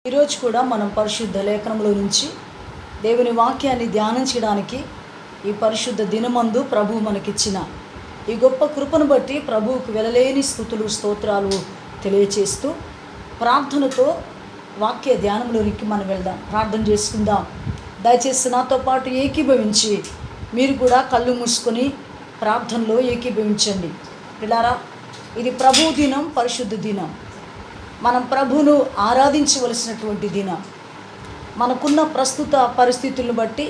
ఈరోజు కూడా మనం పరిశుద్ధ లేఖనంలో నుంచి దేవుని వాక్యాన్ని ధ్యానం చేయడానికి ఈ పరిశుద్ధ దినమందు ప్రభువు మనకిచ్చిన ఈ గొప్ప కృపను బట్టి ప్రభువుకు వెలలేని స్తుతులు స్తోత్రాలు తెలియచేస్తూ ప్రార్థనతో వాక్య ధ్యానంలోనికి మనం వెళ్దాం, ప్రార్థన చేసుకుందాం. దయచేసి నాతో పాటు ఏకీభవించి మీరు కూడా కళ్ళు మూసుకొని ప్రార్థనలో ఏకీభవించండి. పిల్లారా, ఇది ప్రభు దినం, పరిశుద్ధ దినం. మనం ప్రభువును ఆరాధించవలసినటువంటి దినం. మనకున్న ప్రస్తుత పరిస్థితులను బట్టి,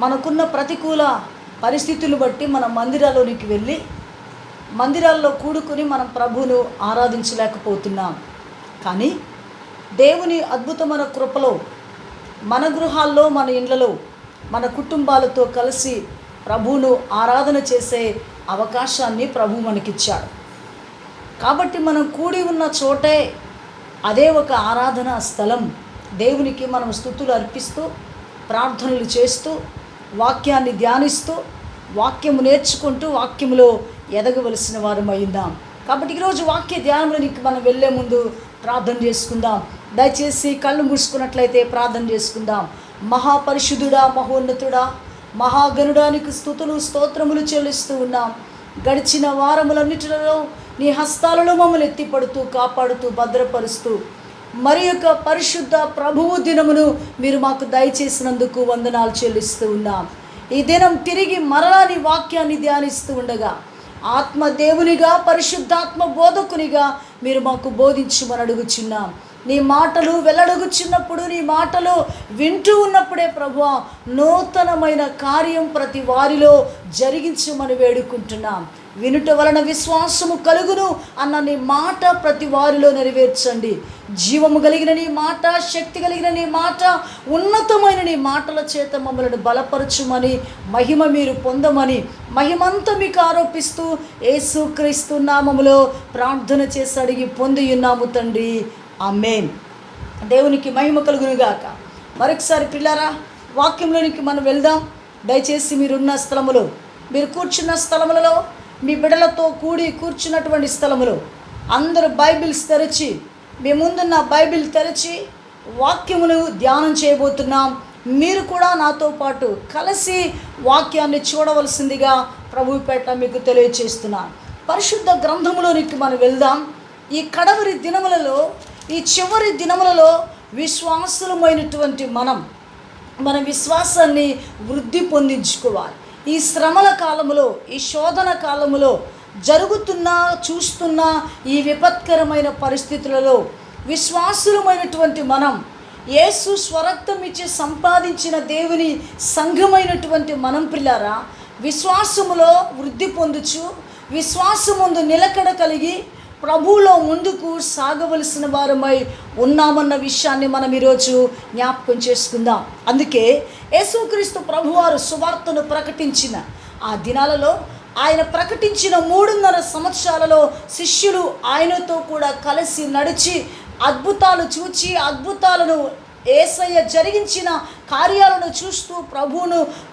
మనకున్న ప్రతికూల పరిస్థితులను బట్టి మనం మందిరాల్లోనికి వెళ్ళి మందిరాల్లో కూడుకొని మనం ప్రభువును ఆరాధించలేకపోతున్నాం. కానీ దేవుని అద్భుతమైన కృపలో మన గృహాల్లో, మన ఇండ్లలో, మన కుటుంబాలతో కలిసి ప్రభువును ఆరాధన చేసే అవకాశాన్ని ప్రభువు మనకిచ్చాడు. కాబట్టి మనం కూడి ఉన్న చోటే అదే ఒక ఆరాధనా స్థలం. దేవునికి మనం స్తుతులు అర్పిస్తూ, ప్రార్థనలు చేస్తూ, వాక్యాన్ని ధ్యానిస్తూ, వాక్యము నేర్చుకుంటూ, వాక్యములో ఎదగవలసిన వారం అయిందాం. కాబట్టి ఈరోజు వాక్య ధ్యానంలోనికి మనం వెళ్ళే ముందు ప్రార్థన చేసుకుందాం. దయచేసి కళ్ళు మూసుకున్నట్లయితే ప్రార్థన చేసుకుందాం. మహాపరిశుద్ధుడా, మహోన్నతుడా, మహాగణుడానికి స్తుతులు స్తోత్రములు చెల్లిస్తూ ఉన్నాం. గడిచిన వారములన్నిటిలో నీ హస్తాలలో మమ్మల్ని ఎత్తిపడుతూ, కాపాడుతూ, భద్రపరుస్తూ మరి యొక్క పరిశుద్ధ ప్రభువు దినమును మీరు మాకు దయచేసినందుకు వందనాలు చెల్లిస్తూ ఉన్నాం. ఈ దినం తిరిగి మరలా నీ వాక్యాన్ని ధ్యానిస్తూ ఉండగా ఆత్మ దేవునిగా, పరిశుద్ధాత్మ బోధకునిగా మీరు మాకు బోధించమని అడుగుచున్నాం. నీ మాటలు వెల్లడుగుచున్నప్పుడు, నీ మాటలు వింటూ ఉన్నప్పుడే ప్రభువా నూతనమైన కార్యం ప్రతి వారిలో జరిగించమని వేడుకుంటున్నాం. వినుట వలన విశ్వాసము కలుగును అన్న నీ మాట ప్రతి వారిలో నెరవేర్చండి. జీవము కలిగిన నీ మాట, శక్తి కలిగిన నీ మాట, ఉన్నతమైన నీ మాటల చేత మమ్మల్ని బలపరచుమని, మహిమ మీరు పొందమని, మహిమంతా మీకు ఆరోపిస్తూ యేసుక్రీస్తు నామములో ప్రార్థన చేసి అడిగి పొంది ఉన్నాము తండ్రి, ఆమేన్. దేవునికి మహిమ కలుగునుగాక. మరొకసారి పిల్లారా, వాక్యంలోనికి మనం వెళ్దాం. దయచేసి మీరున్న స్థలములో, మీరు కూర్చున్న స్థలములలో, మీ బిడ్డలతో కూడి కూర్చున్నటువంటి స్థలములో అందరూ బైబిల్స్ తెరిచి, మీ ముందున్న బైబిల్ తెరిచి వాక్యమును ధ్యానం చేయబోతున్నాం. మీరు కూడా నాతో పాటు కలిసి వాక్యాన్ని చూడవలసిందిగా ప్రభువుపేట మీకు తెలియచేస్తున్నాను. పరిశుద్ధ గ్రంథములోనికి మనం వెళ్దాం. ఈ కడవరి దినములలో, ఈ చివరి దినములలో విశ్వాసులమైనటువంటి మన విశ్వాసాన్ని వృద్ధి పొందించుకోవాలి. ఈ శ్రమల కాలములో, ఈ శోధన కాలములో చూస్తున్న ఈ విపత్కరమైన పరిస్థితులలో విశ్వాసులమైనటువంటి మనం, యేసు స్వరక్తం ఇచ్చి సంపాదించిన దేవుని సంఘమైనటువంటి మనం పిల్లారా, విశ్వాసములో వృద్ధి పొందుచు, విశ్వాసముందు నిలకడ కలిగి ప్రభువులో ముందుకు సాగవలసిన వారమై ఉన్నామన్న విషయాన్ని మనం ఈరోజు జ్ఞాపకం చేసుకుందాం. అందుకే యేసుక్రీస్తు ప్రభువారు సువార్తను ప్రకటించిన ఆ దినాలలో, ఆయన ప్రకటించిన 3.5 సంవత్సరాలలో శిష్యులు ఆయనతో కూడా కలిసి నడిచి అద్భుతాలు చూచి, అద్భుతాలను యేసయ్య జరిగించిన కార్యాలను చూస్తూ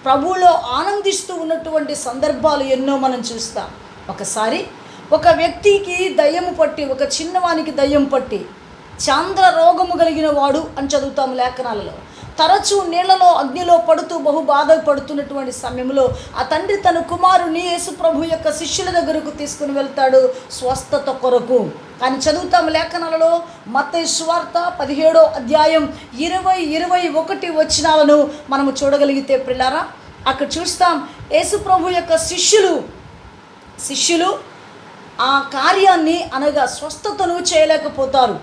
ప్రభువులో ఆనందిస్తూ ఉన్నటువంటి సందర్భాలు ఎన్నో మనం చూస్తాం. ఒకసారి ఒక వ్యక్తికి దయ్యము పట్టి, ఒక చిన్నవానికి దయ్యం పట్టి, చాంద్ర రోగము కలిగిన వాడు అని చదువుతాము లేఖనాలలో. తరచూ నీళ్లలో, అగ్నిలో పడుతూ బహు బాధపడుతున్నటువంటి సమయంలో ఆ తండ్రి తన కుమారుని యేసు ప్రభు యొక్క శిష్యుల దగ్గరకు తీసుకుని వెళ్తాడు స్వస్థత కొరకు. కానీ చదువుతాము లేఖనాలలో మత్తయి సువార్త 17వ అధ్యాయం 20-21 వచనాలను మనము చూడగలిగితే పిల్లారా, అక్కడ చూస్తాం యేసు ప్రభు యొక్క శిష్యులు ఆ కార్యాన్ని అనగా స్వస్థతను చేయలేకపోతారు.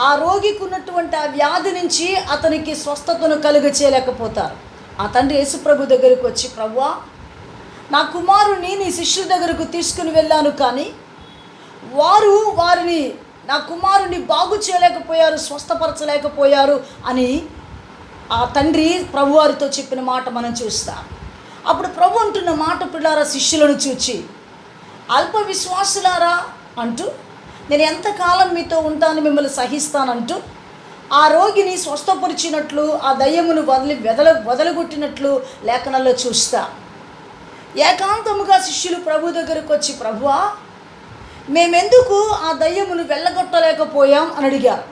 ఆ రోగికి ఉన్నటువంటి ఆ వ్యాధి నుంచి అతనికి స్వస్థతను చేయలేకపోతారు. ఆ తండ్రి యేసుప్రభు దగ్గరకు వచ్చి, ప్రభువా, నా కుమారుని నీ శిష్యుల దగ్గరకు తీసుకుని వెళ్ళాను, కానీ నా కుమారుని బాగు చేయలేకపోయారు, స్వస్థపరచలేకపోయారు అని ఆ తండ్రి ప్రభువారితో చెప్పిన మాట మనం చూస్తాం. అప్పుడు ప్రభు అంటున్న మాట పిల్లారా, శిష్యులను చూచి, అల్ప విశ్వాసులారా అంటూ, నేను ఎంతకాలం మీతో ఉంటాను, మిమ్మల్ని సహిస్తానంటూ ఆ రోగిని స్వస్థపరిచినట్లు, ఆ దయ్యమును వదలగొట్టినట్లు లేఖనాల్లో చూస్తా. ఏకాంతముగా శిష్యులు ప్రభు దగ్గరకు వచ్చి, ప్రభువా, మేమెందుకు ఆ దయ్యమును వెళ్ళగొట్టలేకపోయాం అని అడిగారు.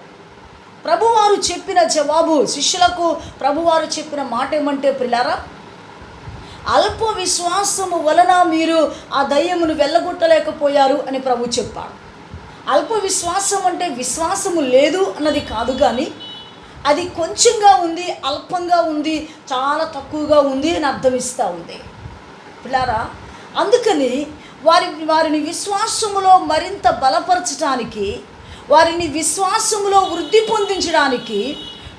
ప్రభువారు చెప్పిన జవాబు, శిష్యులకు ప్రభువారు చెప్పిన మాట ఏమంటే ప్రియులారా, అల్ప విశ్వాసము వలన మీరు ఆ దయ్యమును వెళ్ళగొట్టలేకపోయారు అని ప్రభు చెప్పాడు. అల్ప విశ్వాసం అంటే విశ్వాసము లేదు అన్నది కాదు, కానీ అది కొంచెంగా ఉంది, అల్పంగా ఉంది, చాలా తక్కువగా ఉంది అని అర్థమిస్తూ ఉంది పిల్లారా. అందుకని వారిని విశ్వాసములో మరింత బలపరచడానికి, వారిని విశ్వాసములో వృద్ధి పొందించడానికి,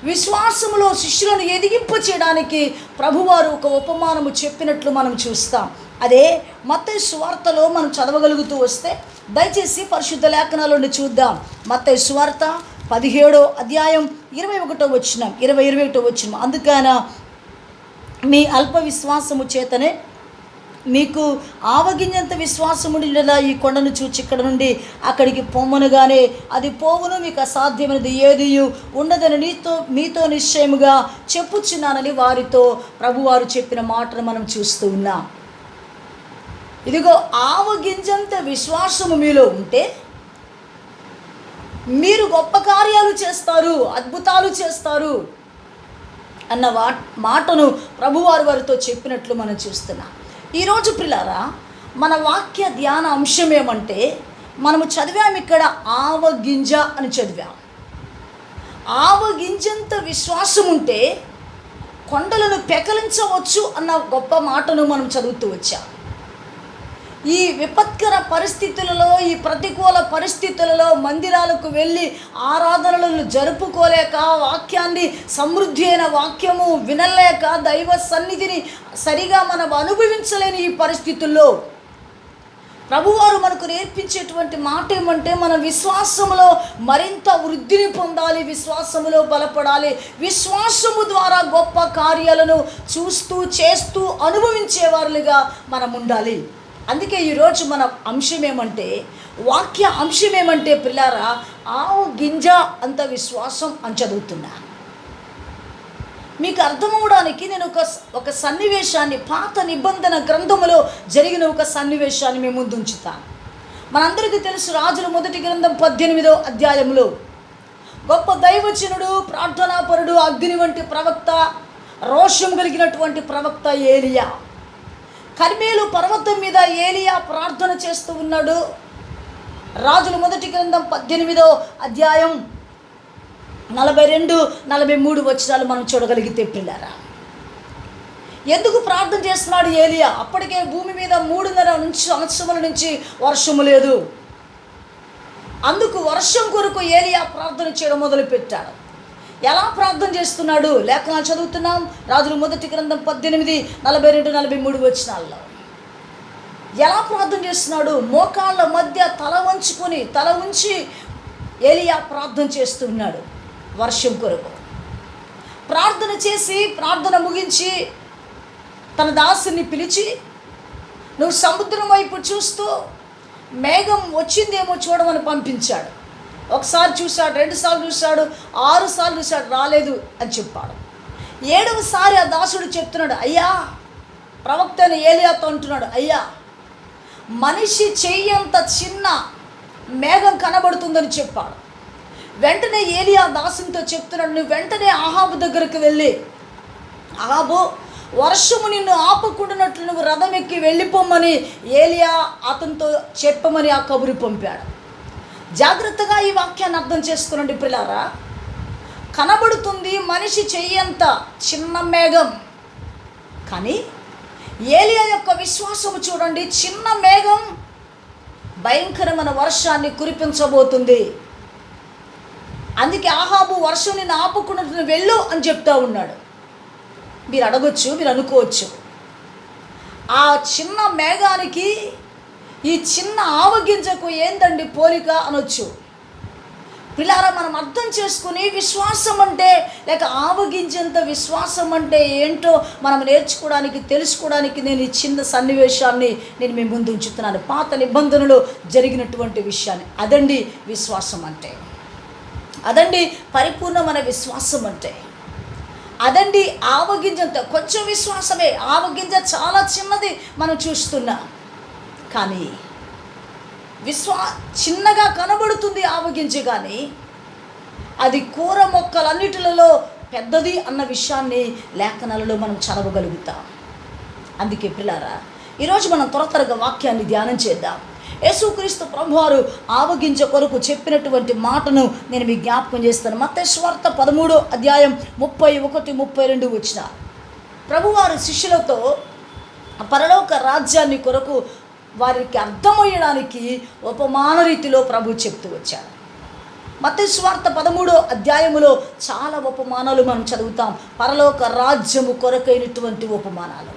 విశ్వాసములో శిష్యులను ఎదిగింప చేయడానికి ప్రభువారు ఒక ఉపమానము చెప్పినట్లు మనం చూస్తాం. అదే మత్తయి సువార్తలో మనం చదవగలుగుతూ వస్తే దయచేసి పరిశుద్ధ లేఖనాలను చూద్దాం. మత్తయి సువార్త 17వ అధ్యాయం 21వ వచనం, 21వ వచనం. అందుకైనా మీ అల్ప విశ్వాసము చేతనే మీకు ఆవగింజంత విశ్వాసము ఉండేలా ఈ కొండను చూచి ఇక్కడ నుండి అక్కడికి పొమ్మనగానే అది పోవును, మీకు అసాధ్యమైనది ఏది ఉండదని మీతో నిశ్చయముగా చెప్పుచున్నానని వారితో ప్రభువారు చెప్పిన మాటను మనం చూస్తూ ఉన్నాం. ఇదిగో ఆవగింజంత విశ్వాసము మీలో ఉంటే మీరు గొప్ప కార్యాలు చేస్తారు, అద్భుతాలు చేస్తారు అన్న మాటను ప్రభువారు వారితో చెప్పినట్లు మనం చూస్తున్నాం. ఈరోజు ప్రియులారా, మన వాక్య ధ్యాన అంశం ఏమంటే, మనము చదివాము ఇక్కడ ఆవగింజ అని చదివాం. ఆవగింజంత విశ్వాసం ఉంటే కొండలను పెకలించవచ్చు అన్న గొప్ప మాటను మనం చదువుతూ వచ్చాం. ఈ విపత్కర పరిస్థితులలో, ఈ ప్రతికూల పరిస్థితులలో మందిరాలకు వెళ్ళి ఆరాధనలను జరుపుకోలేక, వాక్యాన్ని సమృద్ధి అయిన వాక్యము వినలేక, దైవ సన్నిధిని సరిగా మనం అనుభవించలేని ఈ పరిస్థితుల్లో ప్రభువారు మనకు నేర్పించేటువంటి మాట ఏమంటే, మన విశ్వాసములో మరింత వృద్ధిని పొందాలి, విశ్వాసములో బలపడాలి, విశ్వాసము ద్వారా గొప్ప కార్యాలను చూస్తూ చేస్తూ అనుభవించేవారులుగా మనం ఉండాలి. అందుకే ఈరోజు మన అంశం ఏమంటే, వాక్య అంశం ఏమంటే పిల్లారా, ఆవు గింజ అంత విశ్వాసం అని చదువుతున్నా. మీకు అర్థమవడానికి నేను ఒక సన్నివేశాన్ని, పాత నిబంధన గ్రంథములో జరిగిన ఒక సన్నివేశాన్ని మేము ముందు ఉంచుతాను. మనందరికీ తెలుసు, రాజుల మొదటి గ్రంథం 18వ అధ్యాయంలో గొప్ప దైవజనుడు, ప్రార్థనాపరుడు, అగ్ని వంటి ప్రవక్త, రోషం కలిగినటువంటి ప్రవక్త ఏలియా. కర్మేలు పర్వతం మీద ఏలియా ప్రార్థన చేస్తూ ఉన్నాడు. రాజుల మొదటి గ్రంథం 18వ అధ్యాయం 42-43 వచనాలు మనం చూడగలిగితే పిల్లారా, ఎందుకు ప్రార్థన చేస్తున్నాడు ఏలియా? అప్పటికే భూమి మీద 3.5 సంవత్సరముల నుంచి వర్షము లేదు. అందుకు వర్షం కొరకు ఏలియా ప్రార్థన చేయడం మొదలుపెట్టాడు. ఎలా ప్రార్థన చేస్తున్నాడు? లేఖనాలు చదువుతున్నాం. రాజుల మొదటి గ్రంథం 18:42-43 వచనాల్లో ఎలా ప్రార్థన చేస్తున్నాడు? మోకాళ్ళ మధ్య తల ఉంచి ఏలియా ప్రార్థన చేస్తున్నాడు వర్షం కొరకు. ప్రార్థన చేసి, ప్రార్థన ముగించి తన దాసుని పిలిచి, నువ్వు సముద్రం వైపు చూస్తూ మేఘం వచ్చిందేమో చూడమని పంపించాడు. ఒకసారి చూశాడు, 2 సార్లు చూశాడు, 6 సార్లు చూశాడు, రాలేదు అని చెప్పాడు. 7వ సారి ఆ దాసుడు చెప్తున్నాడు, అయ్యా, ప్రవక్త అయిన ఏలియాతో అంటున్నాడు, అయ్యా, మనిషి చెయ్యంత చిన్న మేఘం కనబడుతుందని చెప్పాడు. వెంటనే ఏలియా దాసునితో చెప్తున్నాడు, నువ్వు వెంటనే అహాబు దగ్గరికి వెళ్ళి, అహాబు, వర్షము నిన్ను ఆపకుండానట్లు నువ్వు రథం ఎక్కి వెళ్ళిపోమని ఏలియా అతనితో చెప్పమని ఆ కబురు పంపాడు. జాగ్రత్తగా ఈ వాక్యాన్ని అర్థం చేసుకునండి పిల్లారా. కనబడుతుంది మనిషి చెయ్యంత చిన్న మేఘం, కానీ ఏలియా యొక్క విశ్వాసము చూడండి, చిన్న మేఘం భయంకరమైన వర్షాన్ని కురిపించబోతుంది. అందుకే ఆహాబు, వర్షం నిన్ను ఆపకుండా వెళ్ళు అని చెప్తా ఉన్నాడు. మీరు అడగొచ్చు, మీరు అనుకోవచ్చు, ఆ చిన్న మేఘానికి ఈ చిన్న ఆవగింజకు ఏందండి పోలిక అనొచ్చు. పిల్లారా, మనం అర్థం చేసుకుని విశ్వాసం అంటే, లేక ఆవగింజంత విశ్వాసం అంటే ఏంటో మనం నేర్చుకోవడానికి, తెలుసుకోవడానికి నేను ఈ చిన్న సన్నివేశాన్ని నేను మీ ముందు ఉంచుతున్నాను. పాత నిబంధనలో జరిగినటువంటి విషయాన్ని. అదండి విశ్వాసం అంటే, అదండి పరిపూర్ణమైన విశ్వాసం అంటే, అదండి ఆవగింజంత. కొంచెం విశ్వాసమే, ఆవగింజ చాలా చిన్నది మనం చూస్తున్నాం, కానీ చిన్నగా కనబడుతుంది ఆవగింజ, కానీ అది కూర మొక్కలన్నిటిలో పెద్దది అన్న విషయాన్ని లేఖనాలలో మనం చదవగలుగుతాం. అందుకే పిల్లారా, ఈరోజు మనం త్వరగా వాక్యాన్ని ధ్యానం చేద్దాం. యేసుక్రీస్తు ప్రభువారు ఆవగింజ కొరకు చెప్పినటువంటి మాటను నేను మీకు జ్ఞాపకం చేస్తాను. మత్తయి సువార్త 13వ అధ్యాయం 31, 32 వచ్చిన ప్రభువారు శిష్యులతో పరలోక రాజ్యాన్ని కొరకు వారికి అర్థమయ్యడానికి ఉపమాన రీతిలో ప్రభు చెప్తూ వచ్చారు. మత్తయి సువార్త 13వ అధ్యాయములో చాలా ఉపమానాలు మనం చదువుతాం. పరలోక రాజ్యము కొరకైనటువంటి ఉపమానాలు.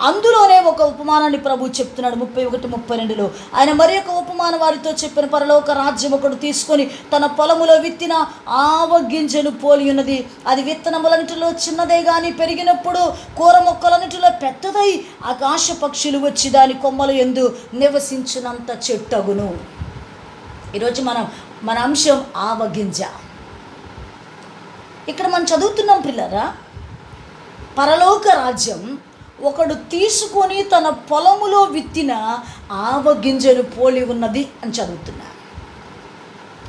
అందులోనే ఒక ఉపమానాన్ని ప్రభు చెప్తున్నాడు 31, 32లో. ఆయన మరి ఒక ఉపమానం వారితో చెప్పిన, పరలోక రాజ్యం ఒకడు తీసుకొని తన పొలములో విత్తిన ఆవగింజను పోలి ఉన్నది. అది విత్తనములన్నిటిలో చిన్నదే గాని పెరిగినప్పుడు కూర మొక్కలన్నిటిలో పెద్దదై ఆకాశ పక్షులు వచ్చి దాని కొమ్మల యందు నివసించినంత చెట్టగును. ఈరోజు మన అంశం ఆవగింజ. ఇక్కడ మనం చదువుతున్నాం పిల్లరా, పరలోక రాజ్యం ఒకడు తీసుకొని తన పొలములో విత్తిన ఆవగింజను పోలి ఉన్నది అని చదువుతున్నా.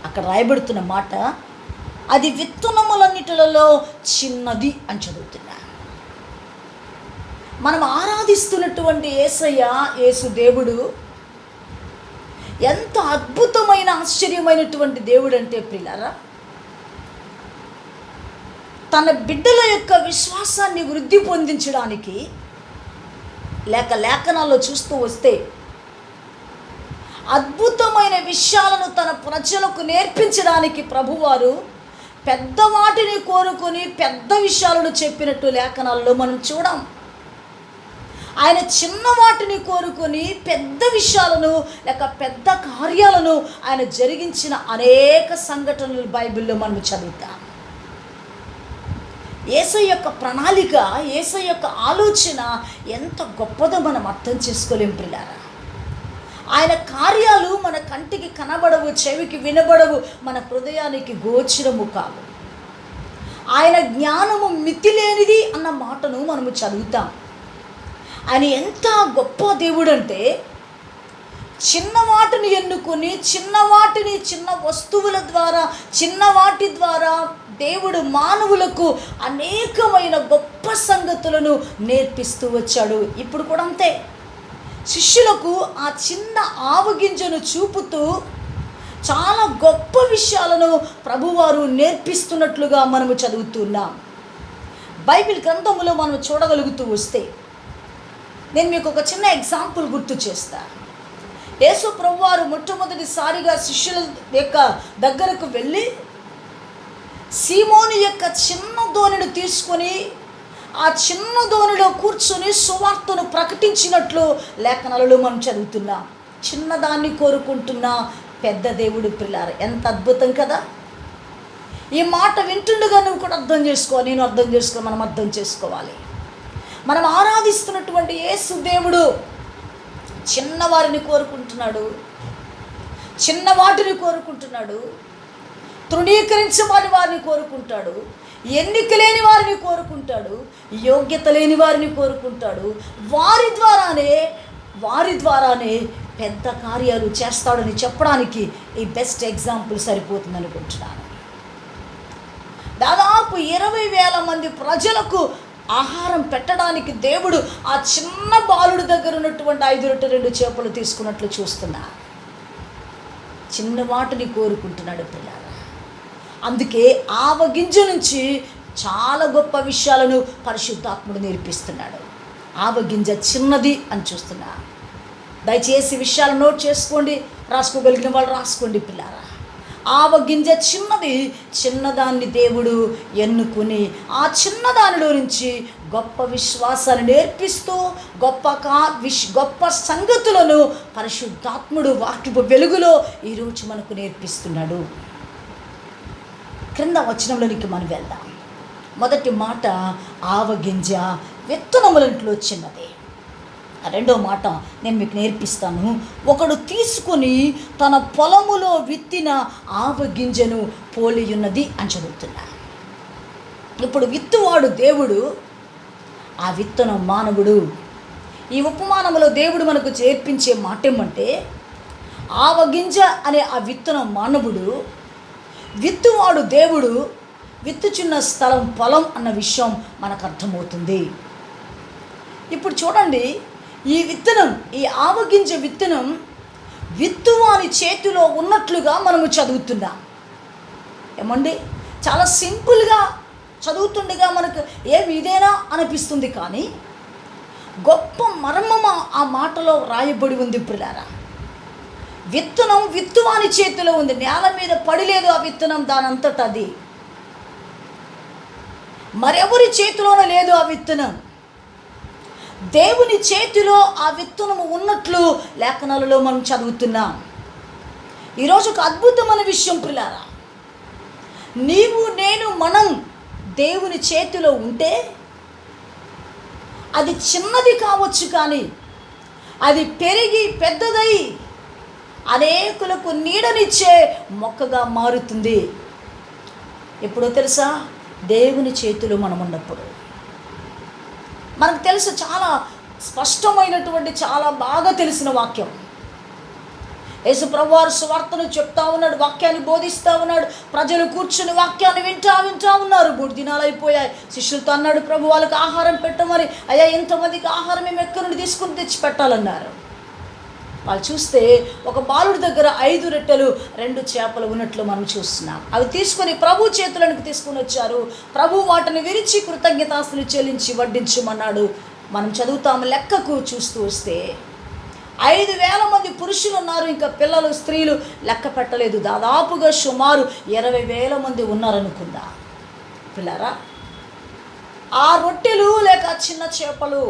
అక్కడ రాయబడుతున్న మాట అది విత్తనములన్నిటిలో చిన్నది అని చదువుతున్నా. మనం ఆరాధిస్తున్నటువంటి యేసయ్య, యేసు దేవుడు ఎంత అద్భుతమైన ఆశ్చర్యమైనటువంటి దేవుడు అంటే ప్రియులారా, తన బిడ్డల యొక్క విశ్వాసాన్ని వృద్ధి పొందించడానికి లేఖనాల్లో చూస్తూ వస్తే అద్భుతమైన విషయాలను తన ప్రజలకు నేర్పించడానికి ప్రభువారు పెద్దవాటిని కోరుకొని పెద్ద విషయాలను చెప్పినట్టు లేఖనాల్లో మనం చూడం. ఆయన చిన్న వాటిని కోరుకొని పెద్ద విషయాలను లేక పెద్ద కార్యాలను ఆయన జరిగించిన అనేక సంఘటనలు బైబిల్లో మనం చదువుతాం. యేసయ్య యొక్క ప్రణాళిక, యేసయ్య యొక్క ఆలోచన ఎంత గొప్పదో మనం అర్థం చేసుకోలేం ప్రియులారా. ఆయన కార్యాలు మన కంటికి కనబడవు, చెవికి వినబడవు, మన హృదయానికి గోచరము కావు. ఆయన జ్ఞానము మితిలేనిది అన్న మాటను మనము చదువుతాం. ఆయన ఎంత గొప్ప దేవుడు అంటే చిన్న వాటిని ఎన్నుకొని చిన్న వస్తువుల ద్వారా, చిన్నవాటి ద్వారా దేవుడు మానవులకు అనేకమైన గొప్ప సంగతులను నేర్పిస్తూ వచ్చాడు. ఇప్పుడు కూడా అంతే. శిష్యులకు ఆ చిన్న ఆవగింజను చూపుతూ చాలా గొప్ప విషయాలను ప్రభువారు నేర్పిస్తున్నట్లుగా మనము చదువుతున్నాం. బైబిల్ గ్రంథములో మనం చూడగలుగుతూ వస్తే నేను మీకు ఒక చిన్న ఎగ్జాంపుల్ గుర్తు చేస్తా. యేసు ప్రభువారు మొట్టమొదటిసారిగా శిష్యుల యొక్క దగ్గరకు వెళ్ళి సీమోను యొక్క చిన్న దోణిని తీసుకొని ఆ చిన్న దోణిలో కూర్చొని సువార్తను ప్రకటించినట్లు లేఖనాలలో మనం చదువుతున్నాం. చిన్నదాన్ని కోరుకుంటున్న పెద్ద దేవుడు పిల్లారు. ఎంత అద్భుతం కదా! ఈ మాట వింటుండగా నువ్వు కూడా అర్థం చేసుకో, నేను అర్థం చేసుకో, మనం అర్థం చేసుకోవాలి. మనం ఆరాధిస్తున్నటువంటి యేసు దేవుడు చిన్నవారిని కోరుకుంటున్నాడు, చిన్న వాటిని కోరుకుంటున్నాడు, తృణీకరించమని వారిని కోరుకుంటాడు, ఎన్నిక లేని వారిని కోరుకుంటాడు, యోగ్యత లేని వారిని కోరుకుంటాడు. వారి ద్వారానే పెద్ద కార్యాలు చేస్తాడని చెప్పడానికి ఈ బెస్ట్ ఎగ్జాంపుల్ సరిపోతుంది అనుకుంటున్నాను. దాదాపు 20,000 మంది ప్రజలకు ఆహారం పెట్టడానికి దేవుడు ఆ చిన్న బాలుడి దగ్గర ఉన్నటువంటి 5 రొట్టెలు 2 చేపలు తీసుకున్నట్లు చూస్తున్నా. చిన్న వాటిని కోరుకుంటున్నాడు పిల్లలు. అందుకే ఆవగింజ నుంచి చాలా గొప్ప విషయాలను పరిశుద్ధాత్ముడు నేర్పిస్తున్నాడు. ఆవగింజ చిన్నది అని చూస్తున్నా. దయచేసి విషయాలు నోట్ చేసుకోండి, రాసుకోగలిగిన వాళ్ళు రాసుకోండి పిల్లారా. ఆవగింజ చిన్నది, చిన్నదాన్ని దేవుడు ఎన్నుకుని ఆ చిన్నదానిలో నుంచి గొప్ప విశ్వాసాన్ని నేర్పిస్తూ గొప్ప సంగతులను పరిశుద్ధాత్ముడు వాక్యపు వెలుగులో ఈరోజు మనకు నేర్పిస్తున్నాడు. క్రింద వచనంలోనికి మనం వెళ్దాం. మొదటి మాట ఆవగింజ విత్తనములంట్లో చిన్నది. రెండో మాట నేను మీకు నేర్పిస్తాను. ఒకడు తీసుకొని తన పొలములో విత్తిన ఆవగింజను పోలియున్నది అని చదువుతున్నా. ఇప్పుడు విత్తువాడు దేవుడు, ఆ విత్తనం మానవుడు. ఈ ఉపమానంలో దేవుడు మనకు చేర్పించే మాట ఏమంటే ఆవగింజ అనే ఆ విత్తనం మానవుడు, విత్తువాడు దేవుడు, విత్తుచున్న స్థలం పొలం అన్న విషయం మనకు అర్థమవుతుంది. ఇప్పుడు చూడండి, ఈ విత్తనం, ఈ ఆవగింజ విత్తనం విత్తువాని చేతిలో ఉన్నట్లుగా మనము చదువుతున్నాం. ఏమండి, చాలా సింపుల్గా చదువుతుండగా మనకు ఏమి ఇదేనా అనిపిస్తుంది, కానీ గొప్ప మర్మమ ఆ మాటలో రాయబడి ఉంది ప్రియులారా. విత్తనం విత్తువాని చేతిలో ఉంది, నేల మీద పడిలేదు ఆ విత్తనం, దానంతట అది మరెవరి చేతిలోనూ లేదు. ఆ విత్తనం దేవుని చేతిలో ఆ విత్తనము ఉన్నట్లు లేఖనాలలో మనం చదువుతున్నాం. ఈరోజు ఒక అద్భుతమైన విషయం ప్రియులారా, నీవు నేను మనం దేవుని చేతిలో ఉంటే అది చిన్నది కావచ్చు, కానీ అది పెరిగి పెద్దదై అనేకులకు నీడనిచ్చే మొక్కగా మారుతుంది. ఎప్పుడో తెలుసా? దేవుని చేతిలో మనం ఉన్నప్పుడు. మనకు తెలుసు, చాలా స్పష్టమైనటువంటి, చాలా బాగా తెలిసిన వాక్యం. యేసు ప్రభువారు సువార్తను చెప్తా ఉన్నాడు, వాక్యాన్ని బోధిస్తూ ఉన్నాడు. ప్రజలు కూర్చుని వాక్యాన్ని వింటా ఉన్నారు. 3 దినాలు అయిపోయాయి. శిష్యులతో అన్నాడు, ప్రభు వాళ్ళకి ఆహారం పెట్టమని. అయ్యా, ఇంతమందికి ఆహారం మేము ఎక్కడి నుండి తీసుకుని తెచ్చి పెట్టాలన్నారు. వాళ్ళు చూస్తే ఒక బాలుడి దగ్గర 5 రొట్టెలు 2 చేపలు ఉన్నట్లు మనం చూస్తున్నాం. అవి తీసుకొని ప్రభు చేతులకు తీసుకుని వచ్చారు. ప్రభు వాటిని విరిచి కృతజ్ఞతాస్తులు చెల్లించి వడ్డించమన్నాడు. మనం చదువుతాము. లెక్కకు చూస్తూ వస్తే 5,000 మంది పురుషులు ఉన్నారు, ఇంకా పిల్లలు స్త్రీలు లెక్క పెట్టలేదు. దాదాపుగా సుమారు 20,000 మంది ఉన్నారనుకుందా పిల్లరా. ఆ రొట్టెలు లేక చిన్న చేపలు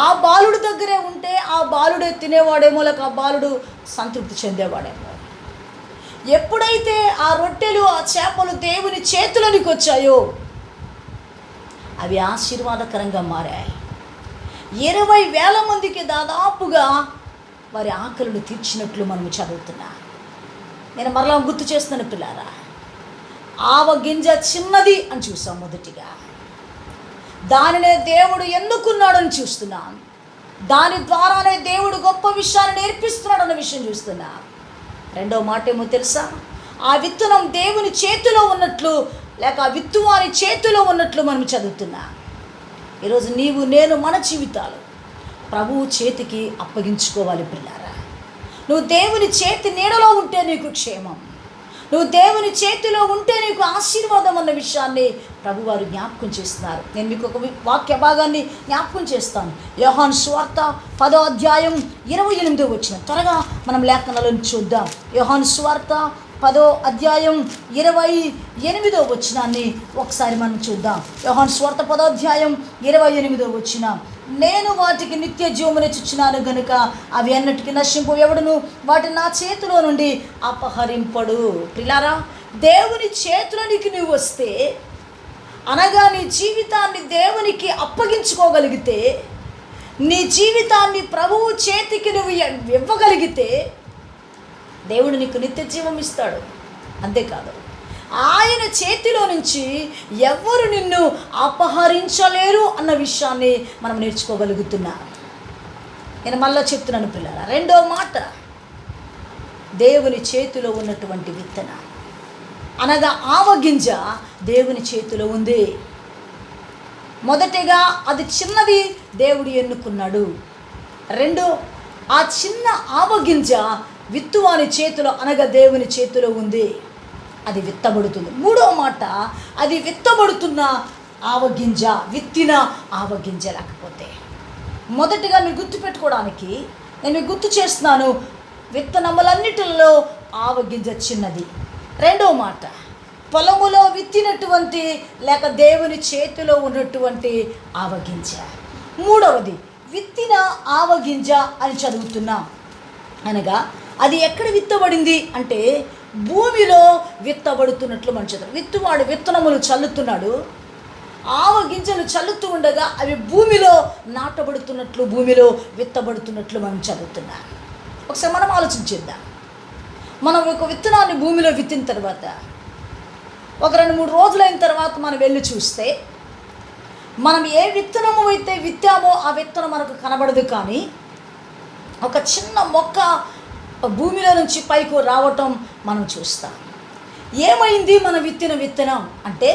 ఆ బాలుడి దగ్గరే ఉంటే ఆ బాలుడే తినేవాడేమో, లేక ఆ బాలుడు సంతృప్తి చెందేవాడేమో. ఎప్పుడైతే ఆ రొట్టెలు ఆ చేపలు దేవుని చేతులోనికి వచ్చాయో అవి ఆశీర్వాదకరంగా మారాయి. 20,000 మందికి దాదాపుగా వారి ఆకలిని తీర్చినట్లు మనం చదువుతున్నాం. నేను మరలా గుర్తు చేస్తున్నాను పిల్లారా, ఆవగింజ చిన్నది అని చూసాం మొదటిగా. దానినే దేవుడు ఎన్నుకున్నాడని చూస్తున్నాం. దాని ద్వారానే దేవుడు గొప్ప విషయాన్ని నేర్పిస్తున్నాడన్న విషయం చూస్తున్నాం. రెండో మాట ఏమో తెలుసా? ఆ విత్తనం దేవుని చేతిలో ఉన్నట్లు లేక ఆ విత్తువాని చేతిలో ఉన్నట్లు మనం చదువుతున్నాం. ఈరోజు నీవు నేను మన జీవితాలు ప్రభువు చేతికి అప్పగించుకోవాలి పిల్లారా. నువ్వు దేవుని చేతి నీడలో ఉంటే నీకు క్షేమం, నువ్వు దేవుని చేతిలో ఉంటే నీకు ఆశీర్వాదం అన్న విషయాన్ని ప్రభువారు జ్ఞాపకం చేస్తున్నారు. నేను మీకు ఒక వాక్య భాగాన్ని జ్ఞాపకం చేస్తాను. యోహాను సువార్త 10వ అధ్యాయం 28వ వచనం. త్వరగా మనం లేఖనాలను చూద్దాం. యోహాను సువార్త 10వ అధ్యాయం 28వ వచనాన్ని ఒకసారి మనం చూద్దాం. యోహాను సువార్త 10వ అధ్యాయం 28వ వచనం. నేను వాటికి నిత్య జీవమునిచ్చుచున్నాను గనుక అవి అన్నిటికీ నశింపు, ఎవడును వాటిని నా చేతిలో నుండి అపహరింపడు. పిల్లారా, దేవుని చేతిలోనికి నువ్వు వస్తే, అనగా నీ జీవితాన్ని దేవునికి అప్పగించుకోగలిగితే, నీ జీవితాన్ని ప్రభువు చేతికి నువ్వు ఇవ్వగలిగితే దేవుడు నీకు నిత్య జీవం ఇస్తాడు. అంతేకాదు, ఆయన చేతిలో నుంచి ఎవరు నిన్ను అపహరించలేరు అన్న విషయాన్ని మనం నేర్చుకోగలుగుతున్నాం. నేను మళ్ళా చెప్తున్నాను పిల్లరా, రెండో మాట, దేవుని చేతిలో ఉన్నటువంటి విత్తన అనగా ఆవగింజ దేవుని చేతిలో ఉంది. మొదటిగా అది చిన్నది, దేవుడు ఎన్నుకున్నాడు. రెండు, ఆ చిన్న ఆవగింజ విత్తువాని చేతిలో అనగా దేవుని చేతిలో ఉంది, అది విత్తబడుతుంది. మూడో మాట, అది విత్తబడుతున్న ఆవగింజ, విత్తిన ఆవగింజ. లేకపోతే మొదటిగా మీరు గుర్తుపెట్టుకోవడానికి నేను మీకు గుర్తు చేస్తున్నాను, విత్తనములన్నిటిలో ఆవగింజ చిన్నది. రెండో మాట, పొలములో విత్తినటువంటి లేక దేవుని చేతిలో ఉన్నటువంటి ఆవగింజ. మూడవది, విత్తిన ఆవగింజ అని చదువుతున్నాం. అనగా అది ఎక్కడ విత్తబడింది అంటే భూమిలో విత్తబడుతున్నట్లు మనం చదువు. విత్తువాడు విత్తనములు చల్లుతున్నాడు, ఆవగింజలు చల్లుతూ ఉండగా అవి భూమిలో నాటబడుతున్నట్లు, భూమిలో విత్తబడుతున్నట్లు మనం చదువుతున్నాం. ఒకసారి మనం ఆలోచించేద్దాం. మనం ఒక విత్తనాన్ని భూమిలో విత్తిన తర్వాత ఒక 2-3 రోజులైన తర్వాత మనం వెళ్ళి చూస్తే మనం ఏ విత్తనము అయితే విత్తామో ఆ విత్తనం మనకు కనబడదు, కానీ ఒక చిన్న మొక్క భూమిలో నుంచి పైకి రావటం మనం చూస్తాం. ఏమైంది మన విత్తిన విత్తనం అంటే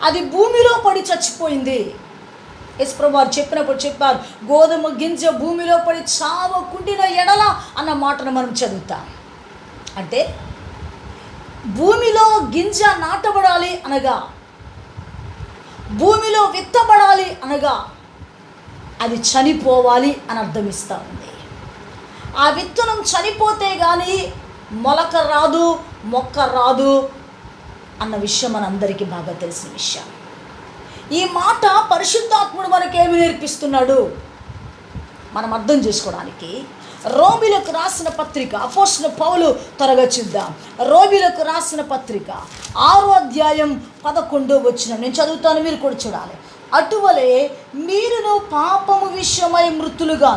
అది భూమిలో పడి చచ్చిపోయింది. యేసుప్రభు వారు చెప్పినప్పుడు చెప్పారు, గోధుమ గింజ భూమిలో పడి చావకుండిన ఎడల అన్న మాటను మనం చదువుతాం. అంటే భూమిలో గింజ నాటబడాలి అనగా, భూమిలో విత్తబడాలి అనగా అది చనిపోవాలి అని అర్థమిస్తూ ఉంది. ఆ విత్తనం చనిపోతే కానీ మొలక రాదు, మొక్క రాదు అన్న విషయం మనందరికీ బాగా తెలిసిన విషయం. ఈ మాట పరిశుద్ధాత్ముడు మనకేమి నేర్పిస్తున్నాడు మనం అర్థం చేసుకోవడానికి రోమీయులకు రాసిన పత్రిక, అపోస్తలుడైన పౌలు త్వరగా చూద్దాం. రోమీయులకు రాసిన పత్రిక 6వ అధ్యాయం 11వ వచనం నేను చదువుతాను, మీరు కూడా చూడాలి. అటువలే మీరును పాపము విషయమై మృతులుగా,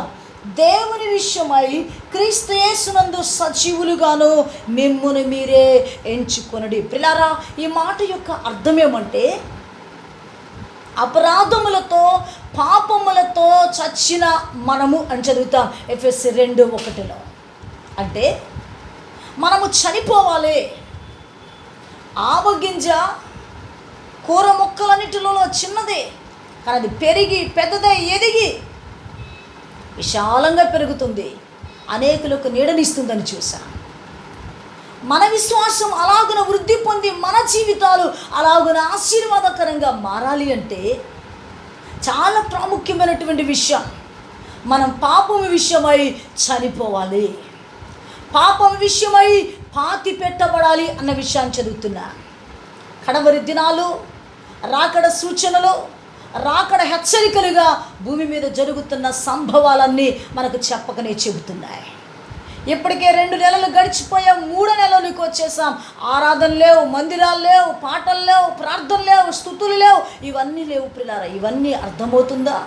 దేవుని విషయమై క్రీస్తు యేసునందు సజీవులుగాను మిమ్మును మీరే ఎంచుకొనుడి. ప్రియులారా, ఈ మాట యొక్క అర్థం ఏమంటే అపరాధములతో పాపములతో చచ్చిన మనము అని చదువుతాం ఎఫెసీ 2:1. అంటే మనము చనిపోవాలి. ఆవగింజ కూర మొక్కలన్నిటిలో చిన్నదే, కానీ అది పెరిగి పెద్దదై ఎదిగి విశాలంగా పెరుగుతుంది, అనేకులకు నీడనిస్తుందని చూసాం. మన విశ్వాసం అలాగున వృద్ధి పొంది మన జీవితాలు అలాగున ఆశీర్వాదకరంగా మారాలి అంటే చాలా ప్రాముఖ్యమైనటువంటి విషయం, మనం పాపం విషయమై చనిపోవాలి, పాపం విషయమై పాతి పెట్టబడాలి అన్న విషయాన్ని చదువుతున్నా. కడవరి దినాలు, రాకడ సూచనలు, రాకడ హెచ్చరికలుగా భూమి మీద జరుగుతున్న సంభవాలన్నీ మనకు చెప్పకనే చెబుతున్నాయి. ఇప్పటికే 2 నెలలు గడిచిపోయాం, 3వ నెలలోకి వచ్చేసాం. ఆరాధన లేవు, మందిరాలు లేవు, పాటలు లేవు, ప్రార్థనలు లేవు, స్తుతులు లేవు, ఇవన్నీ లేవు. ప్రియులారా, ఇవన్నీ అర్థమవుతుందా?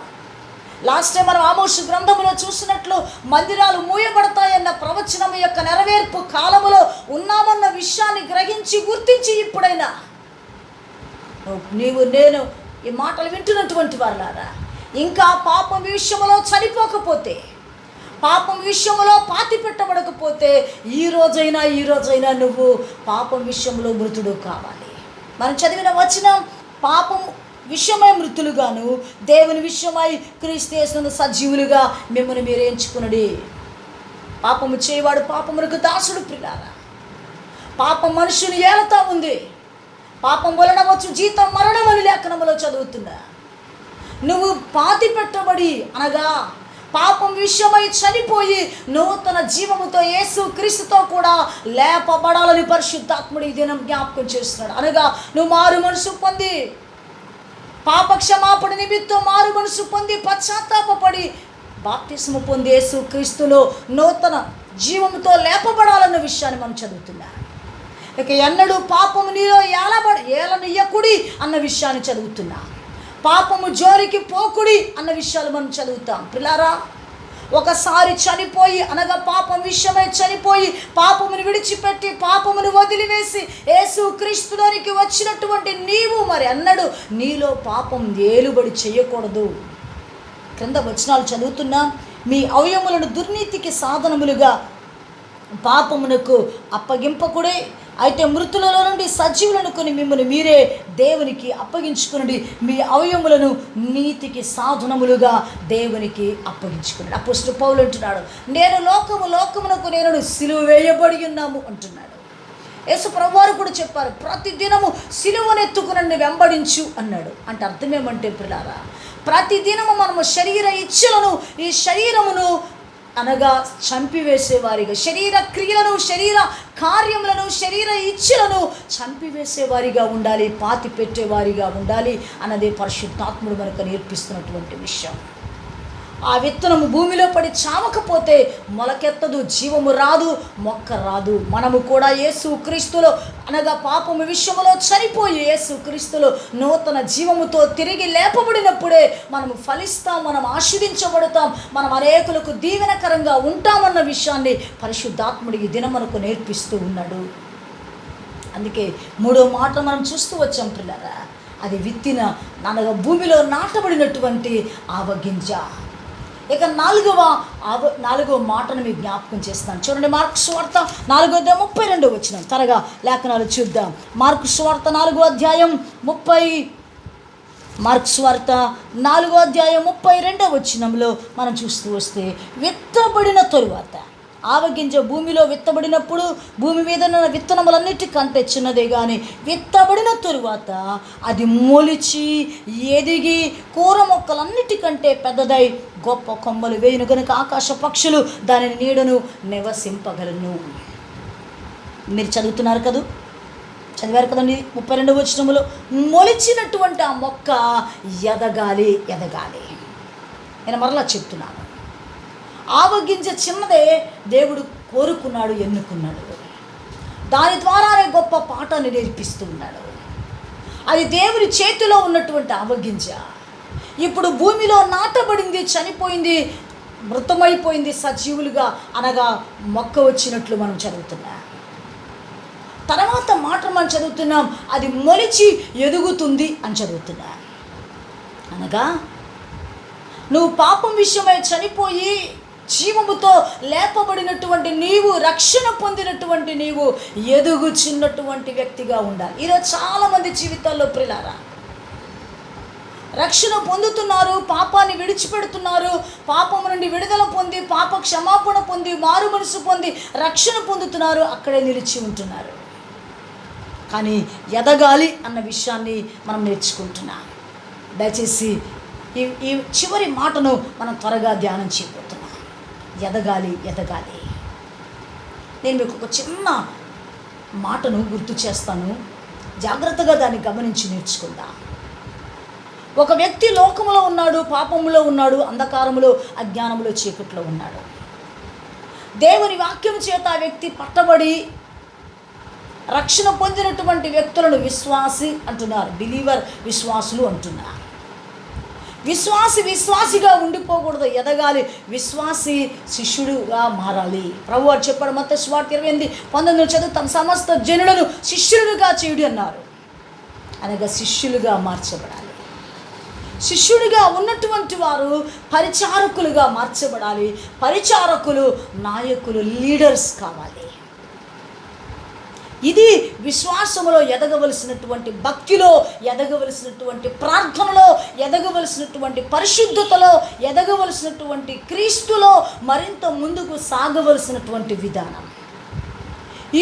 లాస్ట్ టైం మనం ఆమోసు గ్రంథంలో చూసినట్లు మందిరాలు మూయబడతాయన్న ప్రవచనం యొక్క నెరవేర్పు కాలములో ఉన్నామన్న విషయాన్ని గ్రహించి గుర్తించి ఇప్పుడైనా నీవు నేను ఈ మాటలు వింటున్నటువంటి వారులారా, ఇంకా పాపం విషయంలో చనిపోకపోతే, పాపం విషయంలో పాతి పెట్టబడకపోతే ఈ రోజైనా నువ్వు పాపం విషయంలో మృతుడు కావాలి. మనం చదివిన వచనం, పాపం విషయమై మృతులుగాను దేవుని విషయమై క్రీస్తు యేసునందు సజీవులుగా మిమ్మల్ని మీరు ఎంచుకునుడి. పాపము చేయవాడు పాపమునకు దాసుడు. ప్రియులారా, పాపం మనుషుని ఏలుతా ఉంది. పాపం వలన వచ్చు జీతం మరణం అని లేఖనములో చదువుతున్నా. నువ్వు పాతి పెట్టబడి అనగా పాపం విషయమై చనిపోయి నూతన జీవముతో యేసు క్రీస్తుతో కూడా లేపబడాలని పరిశుద్ధాత్ముడు ఈ దినం జ్ఞాపకం చేస్తున్నాడు. అనగా నువ్వు మారు మనసు పొంది, పాప క్షమాపణ నిమిత్తం మారు మనసు పొంది, పశ్చాత్తాపడి బాప్తిస్ము పొంది యేసు క్రీస్తులో నూతన జీవముతో లేపబడాలన్న విషయాన్ని మనం చదువుతున్నాం. ఇక ఎన్నడూ పాపము నీలో ఏలనియ్యకుడి అన్న విషయాన్ని చదువుతున్నా. పాపము జోరికి పోకుడి అన్న విషయాలు మనం చదువుతాం. పిల్లారా, ఒకసారి చనిపోయి అనగా పాపం విషయమై చనిపోయి పాపమును విడిచిపెట్టి పాపమును వదిలివేసి యేసు క్రీస్తులోనికి వచ్చినటువంటి నీవు మరి అన్నడు నీలో పాపం ఏలుబడి చేయకూడదు. క్రింద వచనాలు చదువుతున్నా. మీ అవయములను దుర్నీతికి సాధనములుగా పాపమునకు అప్పగింపకుడే, అయితే మృతులలో నుండి సజీవులను కొని మిమ్మల్ని మీరే దేవునికి అప్పగించుకునండి. మీ అవయములను నీతికి సాధనములుగా దేవునికి అప్పగించుకున్నాడు. అపోస్తలుడు పౌలు అంటున్నాడు, నేను లోకమునకు నేను సిలువ వేయబడి ఉన్నాము అంటున్నాడు. యేసు ప్రభువారు కూడా చెప్పారు, ప్రతి దినము సిలువనెత్తుకుని వెంబడించు అన్నాడు. అంటే అర్థం ఏమంటే ప్రియులారా, ప్రతి దినము మనము శరీర ఇచ్ఛలను, ఈ శరీరమును అనగా చంపివేసేవారిగా, శరీర క్రియలను, శరీర కార్యములను, శరీర ఇచ్ఛలను చంపివేసేవారిగా ఉండాలి, పాతి పెట్టేవారిగా ఉండాలి అన్నదే పరిశుద్ధాత్ముడు మనకు నేర్పిస్తున్నటువంటి విషయం. ఆ విత్తనము భూమిలో పడి చావకపోతే మొలకెత్తదు, జీవము రాదు, మొక్క రాదు. మనము కూడా యేసు క్రీస్తులో అనగా పాపము విషయంలో చనిపోయి యేసు క్రీస్తులో నూతన జీవముతో తిరిగి లేపబడినప్పుడే మనము ఫలిస్తాం, మనం ఆశీర్వదించబడతాం, మనం అనేకులకు దీవెనకరంగా ఉంటామన్న విషయాన్ని పరిశుద్ధాత్ముడికి దినం మనకు నేర్పిస్తూ ఉన్నాడు. అందుకే 3వ మాట మనం చూస్తూ వచ్చాం పిల్లరా, అది విత్తిన అనగా భూమిలో నాటబడినటువంటి ఆవగింజ. ఇక నాలుగవ మాటను మీకు జ్ఞాపకం చేస్తాను. చూడండి, మార్కు సువార్త 4:32 త్వరగా లేఖనాలు చూద్దాం. మార్కు సువార్త 4:30, మార్కు సువార్త 4:32 మనం చూస్తూ వస్తే, విత్తబడిన తరువాత ఆవగింజ భూమిలో విత్తబడినప్పుడు భూమి మీద ఉన్న విత్తనములన్నిటికంటే చిన్నదే కానీ విత్తబడిన తరువాత అది మొలిచి ఎదిగి కూర మొక్కలన్నిటికంటే పెద్దదై గొప్ప కొమ్మలు వేయును గనుక ఆకాశ పక్షులు దాని నీడను నివసింపగలను. మీరు చదువుతున్నారు కదా, చదివారు కదండి. 32 మొలిచినటువంటి ఆ మొక్క ఎదగాలి. నేను మరలా చెప్తున్నాను, ఆవగింజ చిన్నదే, దేవుడు కోరుకున్నాడు, ఎన్నుకున్నాడు. దాని ద్వారానే గొప్ప పాఠాన్ని నేర్పిస్తున్నాడు. అది దేవుని చేతిలో ఉన్నటువంటి ఆవగింజ ఇప్పుడు భూమిలో నాటబడింది, చనిపోయింది, మృతమైపోయింది, సజీవులుగా అనగా మొక్క వచ్చినట్లు మనం చదువుతున్నాం. తర్వాత మాట మనం చదువుతున్నాం, అది మొలిచి ఎదుగుతుంది అని చదువుతున్నాం. అనగా నువ్వు పాపం విషయమై చనిపోయి జీవముతో లేపబడినటువంటి నీవు, రక్షణ పొందినటువంటి నీవు ఎదుగుచున్నటువంటి వ్యక్తిగా ఉండాలి. ఈరోజు చాలామంది జీవితాల్లో ప్రియులారా రక్షణ పొందుతున్నారు, పాపాన్ని విడిచిపెడుతున్నారు, పాపము నుండి విడుదల పొంది, పాప క్షమాపణ పొంది, మారు మనసు పొంది రక్షణ పొందుతున్నారు, అక్కడే నిలిచి ఉంటున్నారు. కానీ ఎదగాలి అన్న విషయాన్ని మనం నేర్చుకుంటున్నాం. దయచేసి ఈ చివరి మాటను మనం త్వరగా ధ్యానం చేయబోతున్నాం. ఎదగాలి. నేను మీకు ఒక చిన్న మాటను గుర్తు చేస్తాను, జాగ్రత్తగా దాన్ని గమనించి నేర్చుకుందాం. ఒక వ్యక్తి లోకములో ఉన్నాడు, పాపములో ఉన్నాడు, అంధకారములో, అజ్ఞానములో, చీకట్లో ఉన్నాడు. దేవుని వాక్యం చేత ఆ వ్యక్తి పట్టబడి రక్షణ పొందినటువంటి వ్యక్తులను విశ్వాసి అంటున్నారు, బిలీవర్, విశ్వాసులు అంటున్నారు. విశ్వాసిగా ఉండిపోకూడదు, ఎదగాలి. విశ్వాసి శిష్యుడుగా మారాలి. ప్రభువు చెప్పాడు మత్తయి సువార్త 28:19 చదువుతాం, సమస్త జనులను శిష్యులుగా చేయుడి అన్నారు. అనగా శిష్యులుగా మార్చబడాలి. శిష్యుడిగా ఉన్నటువంటి వారు పరిచారకులుగా మార్చబడాలి. పరిచారకులు నాయకులు, లీడర్స్ కావాలి. ఇది విశ్వాసములో ఎదగవలసినటువంటి, భక్తిలో ఎదగవలసినటువంటి, ప్రార్థనలో ఎదగవలసినటువంటి, పరిశుద్ధతలో ఎదగవలసినటువంటి, క్రీస్తులో మరింత ముందుకు సాగవలసినటువంటి విధానం.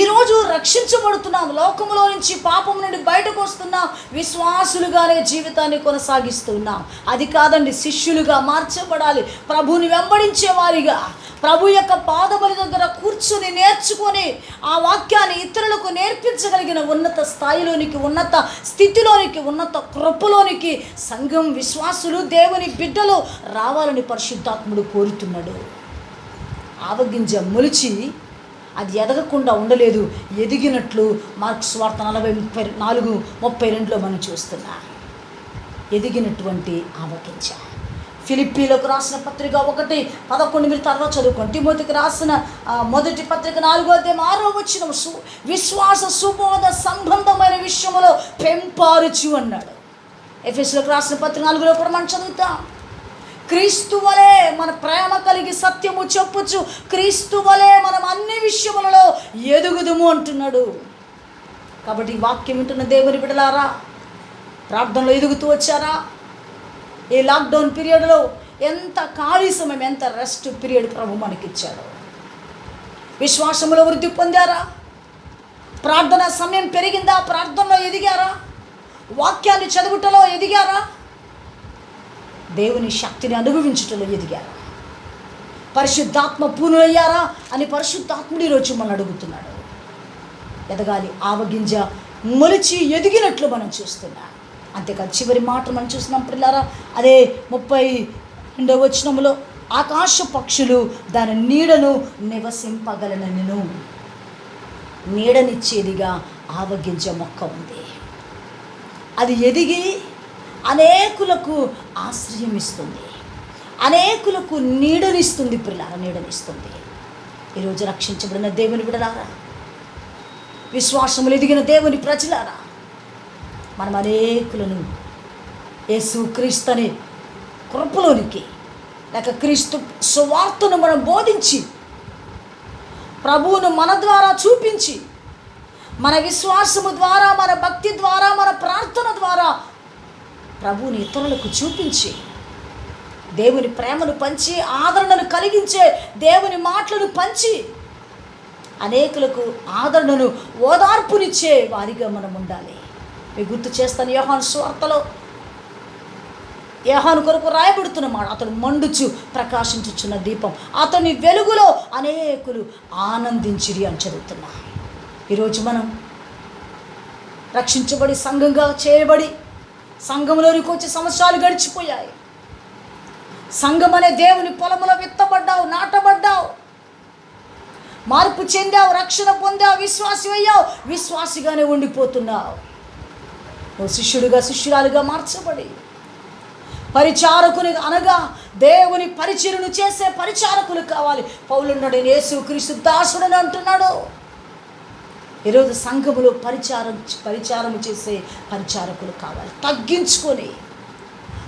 ఈరోజు రక్షించబడుతున్నాం, లోకములో నుంచి, పాపం నుండి బయటకు వస్తున్నాం, విశ్వాసులుగానే జీవితాన్ని కొనసాగిస్తున్నాం. అది కాదండి, శిష్యులుగా మార్చబడాలి. ప్రభువుని వెంబడించే వారిగా, ప్రభు యొక్క పాదబలి దగ్గర కూర్చొని నేర్చుకొని ఆ వాక్యాన్ని ఇతరులకు నేర్పించగలిగిన ఉన్నత స్థాయిలోనికి, ఉన్నత స్థితిలోనికి, ఉన్నత కృపలోనికి సంఘం, విశ్వాసులు, దేవుని బిడ్డలు రావాలని పరిశుద్ధాత్ముడు కోరుతున్నాడు. ఆవగింజ మొలిచి అది ఎదగకుండా ఉండలేదు, ఎదిగినట్లు మార్కు సువార్త 44:32 మనం చూస్తున్నాం. ఎదిగినటువంటి ఆవగింజ. ఫిలిప్పీలకు రాసిన పత్రిక 1:11 మీరు తర్వాత చదువుకోండి. తిమోతికి రాసిన మొదటి పత్రిక 4:6 విశ్వాస సుబోధ సంబంధమైన విషయంలో పెంపారుచు అన్నాడు. ఎఫెసీయులకు రాసిన పత్రిక 4లో కూడా మనం చదువుతాం, క్రీస్తు వలె మన ప్రేమ కలిగి సత్యము చెప్పుచు క్రీస్తు వలె మనం అన్ని విషయములలో ఎదుగుదుము అంటున్నాడు. కాబట్టి వాక్యం వింటున్న దేవుని బిడ్డలారా, ప్రార్థనలో ఎదుగుతూ వచ్చారా? ఈ లాక్డౌన్ పీరియడ్లో ఎంత ఖాళీ సమయం, ఎంత రెస్ట్ పీరియడ్ ప్రభు మనకిచ్చాడు. విశ్వాసములో వృద్ధి పొందారా? ప్రార్థన సమయం పెరిగిందా? ప్రార్థనలో ఎదిగారా? వాక్యాన్ని చదువుటలో ఎదిగారా? దేవుని శక్తిని అనుభవించుటలో ఎదిగారా? పరిశుద్ధాత్మ పూర్ణులయ్యారా అని పరిశుద్ధాత్ముడి రోజు మనం అడుగుతున్నాడు. ఎదగాలి. ఆవగింజ మొలిచి ఎదిగినట్లు మనం చూస్తున్నాం. అంతేకాదు, చివరి మాట మనం చూస్తున్నాం పిల్లారా, అదే 32 ఆకాశ పక్షులు దాని నీడను నివసింపగలనను. నీడనిచ్చేదిగా ఆవగింజ మొక్క ఉంది. అది ఎదిగి అనేకులకు ఆశ్రయం ఇస్తుంది, అనేకులకు నీడనిస్తుంది. పిల్లారా, నీడనిస్తుంది. ఈరోజు రక్షించబడిన దేవుని బిడ్డలారా, విశ్వాసములు ఎదిగిన దేవుని ప్రజలారా, మనం అనేకులను యేసు క్రీస్తుని కృపలోనికి, లేక క్రీస్తు సువార్తను మనం బోధించి ప్రభువును మన ద్వారా చూపించి మన విశ్వాసము ద్వారా, మన భక్తి ద్వారా, మన ప్రార్థన ద్వారా ప్రభువుని ఇతరులకు చూపించి దేవుని ప్రేమను పంచి ఆదరణను కలిగించే దేవుని మాటలను పంచి అనేకులకు ఆదరణను ఓదార్పునిచ్చే వారిగా మనం ఉండాలి. మీకు గుర్తు చేస్తాను, యోహాను సువార్తలో యోహాను కొరకు రాయబడుతున్నమాట, అతడు మండుచు ప్రకాశించుచున్న దీపం, అతని వెలుగులో అనేకులు ఆనందించిరి అని చదువుతున్నా. ఈరోజు మనం రక్షించబడి సంఘంగా చేయబడి సంఘంలోనికి వచ్చి సంవత్సరాలు గడిచిపోయాయి. సంఘం అనే దేవుని పొలములో విత్తబడ్డావు, నాటబడ్డావు, మార్పు చెందావు, రక్షణ పొందావు, విశ్వాసి అయ్యావు, విశ్వాసిగానే ఉండిపోతున్నావు. నువ్వు శిష్యుడిగా శిష్యురాలుగా మార్చబడి పరిచారకుని అనగా దేవుని పరిచర్యను చేసే పరిచారకులు కావాలి. పౌలున్నాడు, యేసుక్రీస్తు దాసుడని అంటున్నాడు. ఈరోజు సంఘములో పరిచారము చేసే పరిచారకులు కావాలి. తగ్గించుకొని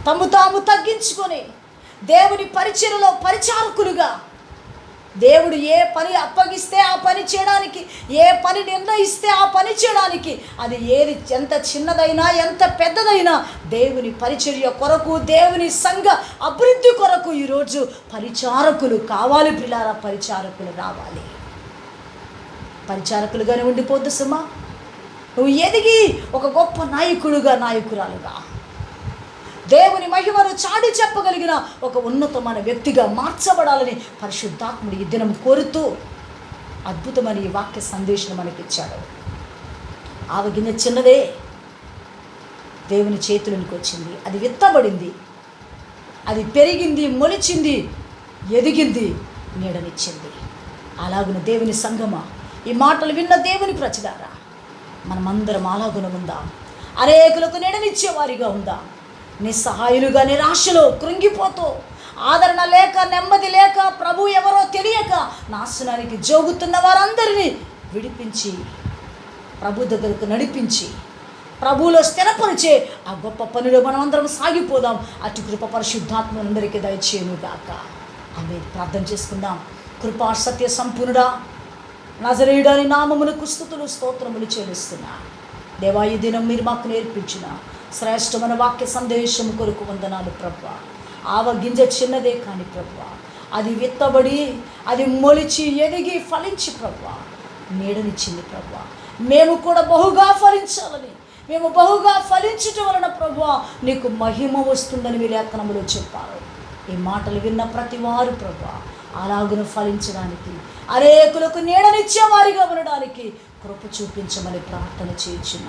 తాము తగ్గించుకొని దేవుని పరిచర్యలో పరిచారకులుగా, దేవుడు ఏ పని అప్పగిస్తే ఆ పని చేయడానికి, ఏ పని నిర్ణయిస్తే ఆ పని చేయడానికి, అది ఏది ఎంత చిన్నదైనా ఎంత పెద్దదైనా దేవుని పరిచర్య కొరకు, దేవుని సంఘ అభివృద్ధి కొరకు ఈరోజు పరిచారకులు కావాలి. ప్రియులారా, పరిచారకులు రావాలి. పరిచారకులుగానే ఉండిపోద్దు సుమా. నువ్వు ఎదిగి ఒక గొప్ప నాయకురాలుగా దేవుని మహిమను చాటి చెప్పగలిగిన ఒక ఉన్నతమైన వ్యక్తిగా మార్చబడాలని పరిశుద్ధాత్ముడు ఈ దినం కోరుతూ అద్భుతమైన ఈ వాక్య సందేశం మనకిచ్చాడు. ఆవగింజ చిన్నదే దేవుని చేతులకు వచ్చింది, అది విత్తబడింది, అది పెరిగింది, మొలిచింది, ఎదిగింది, నీడనిచ్చింది. అలాగున దేవుని సంగమా, ఈ మాటలు విన్న దేవుని ప్రజలారా, మనమందరం అలాగున ఉందాం. అనేకులకు నీడనిచ్చేవారిగా ఉందాం. నిస్సహాయులుగా నిరాశలో కృంగిపోతూ, ఆదరణ లేక, నెమ్మది లేక, ప్రభు ఎవరో తెలియక నాశనానికి జోగుతున్న వారందరినీ విడిపించి ప్రభు దగ్గరకు నడిపించి ప్రభువులో స్థిరపరిచే ఆ గొప్ప పనిలో మనం అందరం సాగిపోదాం. అటు కృప పరిశుద్ధాత్మలందరికీ దయచేయును గాక. ఆమె ప్రార్థన చేసుకుందాం. కృపా సత్య సంపూర్ణుడా, నజరేయుడని నామమునకు స్తుతులు స్తోత్రములు చెల్లిస్తున్నా. దేవా, ఈ దినం మీరు మాకు నేర్పించిన శ్రేష్టమైన వాక్య సందేశము కొరకు వందనాలు ప్రభువా. ఆవగింజ చిన్నదే కానీ ప్రభువా, అది విత్తబడి, అది మొలిచి, ఎదిగి, ఫలించి ప్రభువా నీడనిచ్చింది ప్రభువా. మేము కూడా బహుగా ఫలించాలని, మేము బహుగా ఫలించటం వలన ప్రభువా నీకు మహిమ వస్తుందని మీ లేఖనములో చెప్పారు. ఈ మాటలు విన్న ప్రతి వారు ప్రభువా అలాగున ఫలించడానికి, అనేకులకు నీడనిచ్చేవారిగా ఉండడానికి కృప చూపించమని ప్రార్థన చేయించిన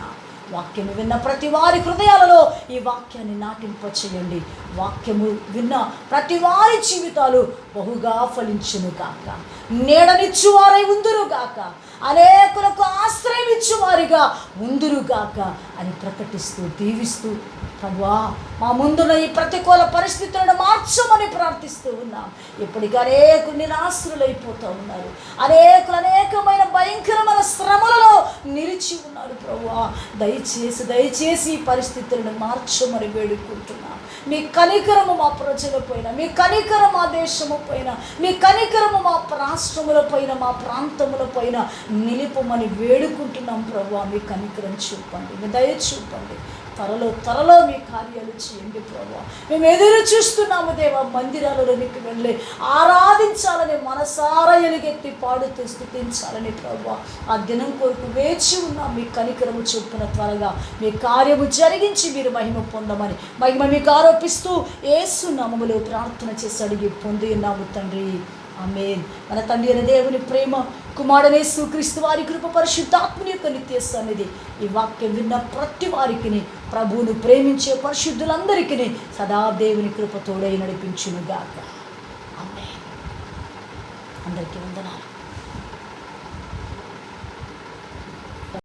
వాక్యము విన్న ప్రతి వారి హృదయాలలో ఈ వాక్యాన్ని నాటింపచేయండి. వాక్యము విన్న ప్రతి వారి జీవితాలు బహుగా ఫలించును గాక, నీడనిచ్చువారై ఉందురు గాక, అనేకులకు ఆశ్రయం ఇచ్చువారిగా ఉందురు గాక అని ప్రకటిస్తూ దీవిస్తూ ప్రభువా మా ముందున్న ఈ ప్రతికూల పరిస్థితులను మార్చమని ప్రార్థిస్తూ ఉన్నాం. ఇప్పటికీ అనేకులు నిరాశ్రులైపోతూ ఉన్నారు, అనేకమైన భయంకరమైన శ్రమలలో నిలిచి ఉన్నారు. ప్రభువా దయచేసి ఈ పరిస్థితులను మార్చమని వేడుకుంటున్నాం. మీ కనికరము మా ప్రజల పైన, మీ కనికరం మా దేశము పైన, మీ కనికరము మా రాష్ట్రముల పైన, మా ప్రాంతముల పైన నిలుపమని వేడుకుంటున్నాం. ప్రభువా మీ కనికరం చూపండి, మీ దయ చూపండి. త్వరలో మీ కార్యాలు చేయండి ప్రభువా. మేము ఎదురు చూస్తున్నాము దేవా. మందిరాలలోనికి వెళ్ళి ఆరాధించాలని, మనసారా ఎలుగెత్తి పాడుతూ స్తుతించాలని ప్రభువా ఆ దినం కొరకు వేచి ఉన్నాం. మీ కనికరము చొప్పున త్వరగా మీ కార్యము జరిగించి మీరు మహిమ పొందమని మహిమ మీకు ఆరోపిస్తూ యేసు నామములో ప్రార్థన చేసి అడిగి పొంది ఉన్నాము తండ్రి. ఆమేన్. మన తండ్రి అయిన దేవుని ప్రేమ, కుమారుడైన యేసుక్రీస్తు వారి కృప, పరిశుద్ధాత్మని యొక్క నిత్య సన్నిధి ఈ వాక్యం విన్న ప్రతి వారికి, ప్రభువును ప్రేమించే పరిశుద్ధులందరికీ సదా దేవుని కృప తోడై నడిపించును గాక. ఆమేన్. అందరికీ వందనాలు.